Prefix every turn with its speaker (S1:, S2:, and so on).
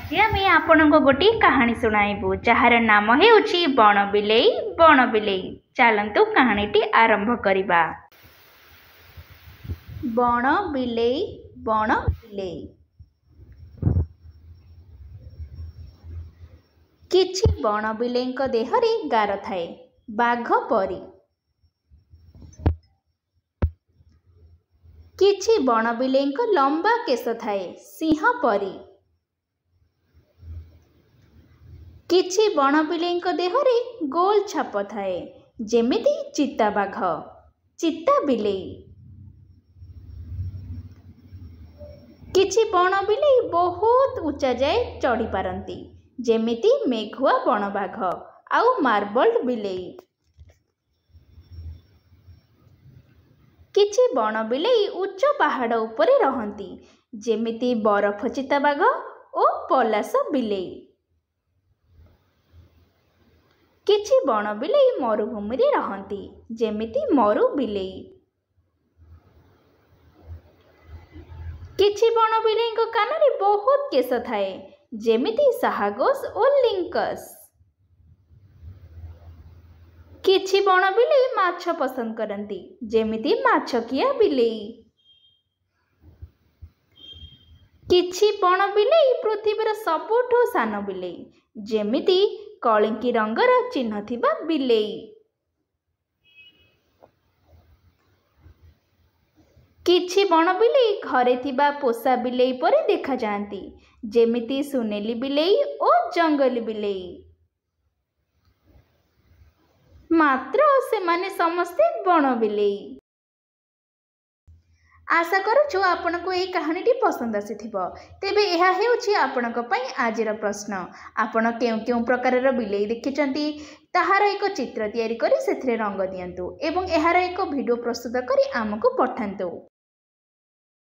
S1: आज आम आपण को गोटे कहानी शुणाइबू जार नाम है बण बिलेई बण बिलेई। चलतु कहानीटी आरंभ करिबा। बण बिलेई बण बिलेई। किछि बण बिलेईंक देहरे गार थाए बाघ परी। किछि बण बिलेईंक लंबा केश थाए सिंह परी। किछि बण बिलेईंक देहरे गोल छाप थाए जेमिति चिता बाघ चिता बिलेई। किछि बण बिलेई बहुत उच्चा जाए चढ़ी पारंती जेमिति मेघुआ बण बाघ आउ मार्बल्ड बिलेई। किछि बण बिलेई उच्च पहाड़ उपरे रहंती जेमिति बरफ चिता बाघ और पलाश बिलेई। किछि बण बिलेई मरुभूमि रे रहंती जेमिति मरु बिलेई। किछि बण बिलेईंक कानरे बहुत केश थाए जेमिति साहागोस और लिंकस। किछि बण बिलेई माछ पसंद करंती जेमिति माछकिया बिलेई। किछि बण बिलेई पृथ्वीर सबुठु सान बिलेई जेमिति कलिंकी रंगर चिन्ह थिबा बिलेई। किछि बण बिलेई घरे थिबा पोषा बिलेई परे देखा जाती जेमिति सुनेली बिलेई और जंगली बिलेई। मात्र सेमाने समस्ते बण बिलेई। आशा करुछु आपण को यह कहानीटी पसंद आसीथिबो। तेबे एहा हेउछि आपणक पई आजिर प्रश्न। आपण केउ केउ प्रकारर बिलेई देखिचंती ताहार एक चित्र तैयारी करी सेथिरे रंग दियंतु एवं एहार एक वीडियो प्रस्तुत करी आमको पठांतु।